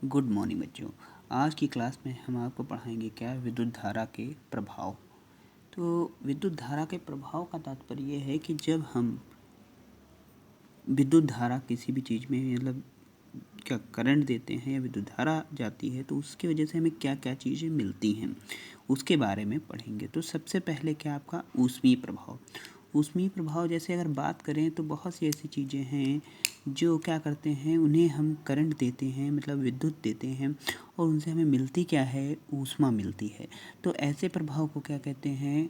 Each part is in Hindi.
गुड मॉर्निंग बच्चों। आज की क्लास में हम आपको पढ़ाएंगे क्या, विद्युत धारा के प्रभाव। तो विद्युत धारा के प्रभाव का तात्पर्य यह है कि जब हम विद्युत धारा किसी भी चीज़ में मतलब क्या करंट देते हैं या विद्युत धारा जाती है तो उसकी वजह से हमें क्या क्या चीज़ें मिलती हैं उसके बारे में पढ़ेंगे। तो सबसे पहले क्या आपका ऊष्मीय प्रभाव। ऊष्मीय प्रभाव जैसे अगर बात करें तो बहुत सी ऐसी चीज़ें हैं जो क्या करते हैं, उन्हें हम करंट देते हैं मतलब विद्युत देते हैं और उनसे हमें मिलती क्या है, ऊष्मा मिलती है। तो ऐसे प्रभाव को क्या कहते हैं,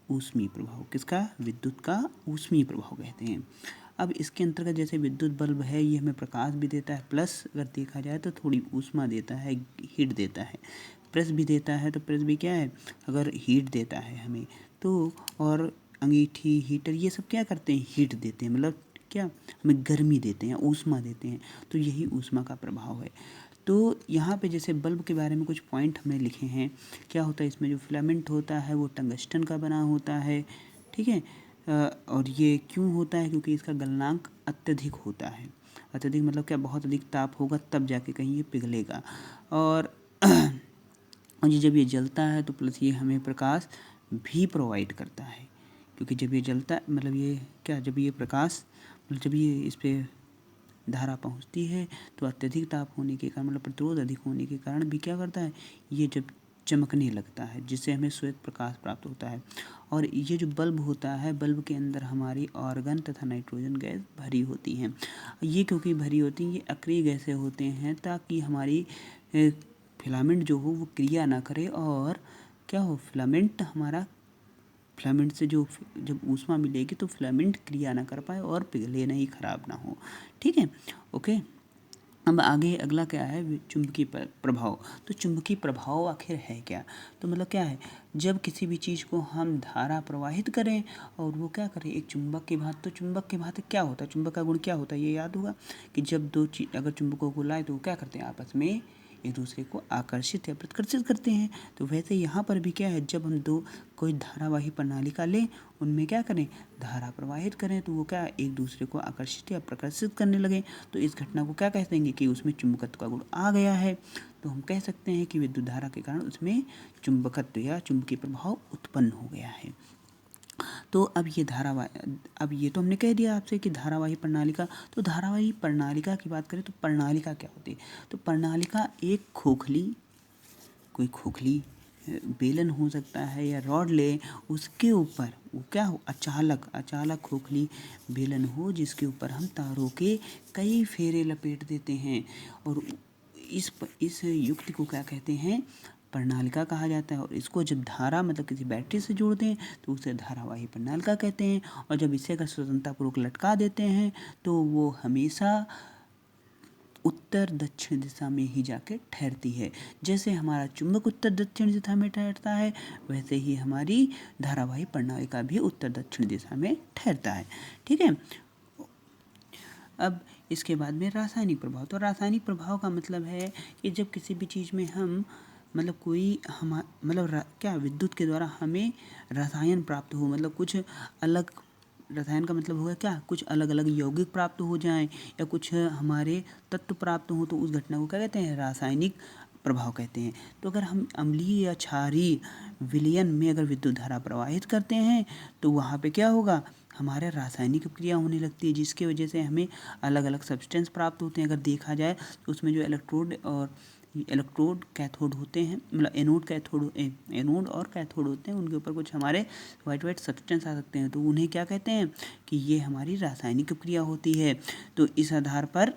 ऊष्मीय प्रभाव। किसका, विद्युत का ऊष्मीय प्रभाव कहते हैं। अब इसके अंतर्गत जैसे विद्युत बल्ब है, ये हमें प्रकाश भी देता है, प्लस अगर देखा जाए तो थोड़ी ऊष्मा देता है, हीट देता है। प्रेस भी देता है, तो प्रेस भी क्या है, अगर हीट देता है हमें तो। और अंगीठी, हीटर, ये सब क्या करते हैं, हीट देते हैं, मतलब क्या, हमें गर्मी देते हैं, ऊष्मा देते हैं। तो यही ऊष्मा का प्रभाव है। तो यहाँ पे जैसे बल्ब के बारे में कुछ पॉइंट हमने लिखे हैं। क्या होता है, इसमें जो फिलामेंट होता है वो टंगस्टन का बना होता है, ठीक है। और ये क्यों होता है, क्योंकि इसका गलनांक अत्यधिक होता है। अत्यधिक मतलब क्या, बहुत अधिक ताप होगा तब जाके कहीं ये पिघलेगा। और ये जब ये जलता है तो प्लस ये हमें प्रकाश भी प्रोवाइड करता है, क्योंकि जब ये जलता मतलब ये क्या, जब ये प्रकाश मतलब जब ये इस पर धारा पहुंचती है तो अत्यधिक ताप होने के कारण मतलब प्रतिरोध अधिक होने के कारण भी क्या करता है, ये जब चमकने लगता है जिससे हमें श्वेत प्रकाश प्राप्त होता है। और ये जो बल्ब होता है, बल्ब के अंदर हमारी आर्गन तथा नाइट्रोजन गैस भरी होती हैं। ये क्योंकि भरी होती हैं, ये अक्रिय गैसें होते हैं ताकि हमारी फिलामेंट जो हो वो क्रिया ना करे और क्या हो, फिलामेंट हमारा, फिलामेंट से जो जब ऊष्मा मिलेगी तो फिलामेंट क्रिया ना कर पाए और पिघले नहीं, खराब ना हो, ठीक है, ओके। अब आगे अगला क्या है, चुंबकीय प्रभाव। तो चुंबकीय प्रभाव आखिर है क्या, तो मतलब क्या है, जब किसी भी चीज़ को हम धारा प्रवाहित करें और वो क्या करें, एक चुंबक की भांति। तो चुंबक के भांति क्या होता है, चुंबक का गुण क्या होता है, ये याद होगा कि जब दो चीज अगर चुंबकों को लाए तो वो क्या करते हैं, आपस में एक दूसरे को आकर्षित या प्रतिकर्षित करते हैं। तो वैसे यहाँ पर भी क्या है, जब हम दो कोई धारावाही प्रणालिका लें, उनमें क्या करें, धारा प्रवाहित करें तो वो क्या, एक दूसरे को आकर्षित या प्रकर्षित करने लगे। तो इस घटना को क्या कह देंगे कि उसमें चुंबकत्व का गुण आ गया है। तो हम कह सकते हैं कि विद्युत धारा के कारण उसमें चुंबकत्व या चुंबकीय प्रभाव उत्पन्न हो गया है। तो अब ये अब ये तो हमने कह दिया आपसे कि धारावाही प्रणालिका। तो धारावाही प्रणालिका की बात करें तो प्रणालिका क्या होती है, तो प्रणालिका एक खोखली, कोई खोखली बेलन हो सकता है या रॉड ले, उसके ऊपर वो क्या हो, अचालक खोखली बेलन हो जिसके ऊपर हम तारों के कई फेरे लपेट देते हैं। और इस युक्ति को क्या कहते हैं, प्रणालिका कहा जाता है। और इसको जब धारा मतलब किसी बैटरी से जोड़ते हैं तो उसे धारावाही प्रणालिका कहते हैं। और जब इसे अगर स्वतंत्रतापूर्वक लटका देते हैं तो वो हमेशा उत्तर दक्षिण दिशा में ही जाके ठहरती है। जैसे हमारा चुंबक उत्तर दक्षिण दिशा में ठहरता है, वैसे ही हमारी धारावाही प्रणालिका भी उत्तर दक्षिण दिशा में ठहरता है, ठीक है। अब इसके बाद में रासायनिक प्रभाव। तो रासायनिक प्रभाव का मतलब है कि जब किसी भी चीज़ में हम मतलब कोई हम मतलब क्या, विद्युत के द्वारा हमें रसायन प्राप्त हो, मतलब कुछ अलग, रसायन का मतलब होगा क्या, कुछ अलग अलग यौगिक प्राप्त हो जाएं या कुछ हमारे तत्व प्राप्त हो, तो उस घटना को क्या कहते हैं, रासायनिक प्रभाव कहते हैं। तो अगर हम अम्लीय या क्षारीय विलयन में अगर विद्युत धारा प्रवाहित करते हैं तो वहाँ पे क्या होगा, हमारे रासायनिक क्रिया होने लगती है जिसकी वजह से हमें अलग अलग सब्सटेंस प्राप्त होते हैं। अगर देखा जाए तो उसमें जो इलेक्ट्रोड कैथोड होते हैं, मतलब एनोड और कैथोड होते हैं, उनके ऊपर कुछ हमारे वाइट सब्सटेंस आ सकते हैं। तो उन्हें क्या कहते हैं कि ये हमारी रासायनिक क्रिया होती है। तो इस आधार पर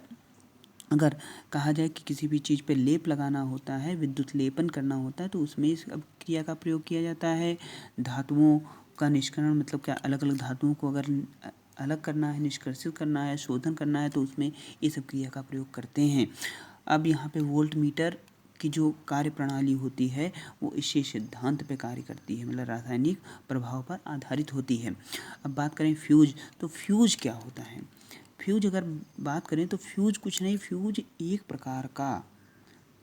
अगर कहा जाए कि किसी भी चीज़ पे लेप लगाना होता है, विद्युत लेपन करना होता है, तो उसमें इस क्रिया का प्रयोग किया जाता है। धातुओं का निष्करण मतलब क्या, अलग अलग धातुओं को अगर अलग करना है, निष्कर्षित करना है, शोधन करना है, तो उसमें ये सब क्रिया का प्रयोग करते हैं। अब यहाँ पे वोल्ट मीटर की जो कार्य प्रणाली होती है वो इसी सिद्धांत पे कार्य करती है, मतलब रासायनिक प्रभाव पर आधारित होती है। अब बात करें फ्यूज। तो फ्यूज क्या होता है, फ्यूज अगर बात करें तो फ्यूज कुछ नहीं, फ्यूज एक प्रकार का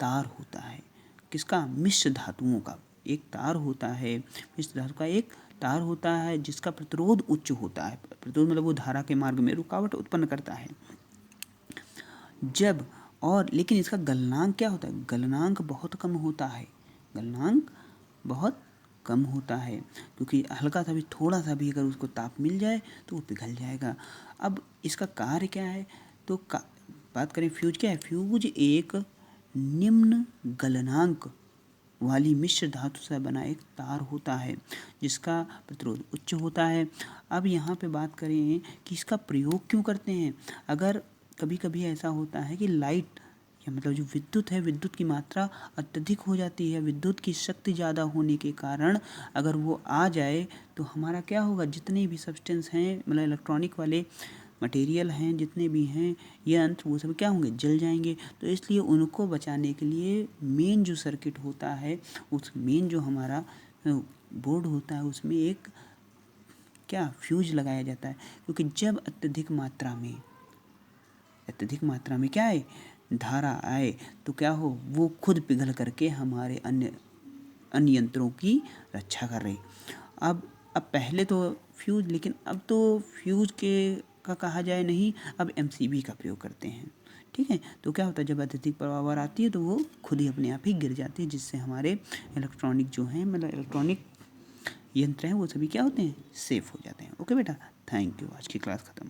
तार होता है। किसका, मिश्र धातुओं का एक तार होता है, मिश्र धातु का एक तार होता है जिसका प्रतिरोध उच्च होता है। प्रतिरोध मतलब वो धारा के मार्ग में रुकावट उत्पन्न करता है। जब और लेकिन इसका गलनांक क्या होता है, गलनांक बहुत कम होता है, गलनांक बहुत कम होता है, क्योंकि हल्का सा भी, थोड़ा सा भी अगर उसको ताप मिल जाए तो वो पिघल जाएगा। अब इसका कार्य क्या है, तो बात करें फ्यूज क्या है, फ्यूज एक निम्न गलनांक वाली मिश्र धातु से बना एक तार होता है जिसका प्रतिरोध उच्च होता है। अब यहाँ पे बात करें कि इसका प्रयोग क्यों करते हैं, अगर कभी कभी ऐसा होता है कि लाइट या मतलब जो विद्युत है, विद्युत की मात्रा अत्यधिक हो जाती है, विद्युत की शक्ति ज़्यादा होने के कारण अगर वो आ जाए तो हमारा क्या होगा, जितने भी सब्सटेंस हैं, मतलब इलेक्ट्रॉनिक वाले मटेरियल हैं, जितने भी हैं यंत्र, वो सब क्या होंगे, जल जाएंगे। तो इसलिए उनको बचाने के लिए मेन जो सर्किट होता है, उस मेन जो हमारा बोर्ड होता है, उसमें एक क्या फ्यूज लगाया जाता है, क्योंकि जब अत्यधिक मात्रा में क्या है, धारा आए तो क्या हो, वो खुद पिघल करके हमारे अन्य यंत्रों की रक्षा कर रही। अब पहले तो फ्यूज, लेकिन अब तो फ्यूज का कहा जाए नहीं, अब एमसीबी का प्रयोग करते हैं। ठीक है, तो क्या होता है, जब अत्यधिक पावर आती है तो वो खुद ही अपने आप ही गिर जाते हैं, जिससे हमारे इलेक्ट्रॉनिक जो हैं, मतलब इलेक्ट्रॉनिक यंत्र हैं, वो सभी क्या होते हैं, सेफ हो जाते हैं। ओके बेटा, थैंक यू। आज की क्लास ख़त्म।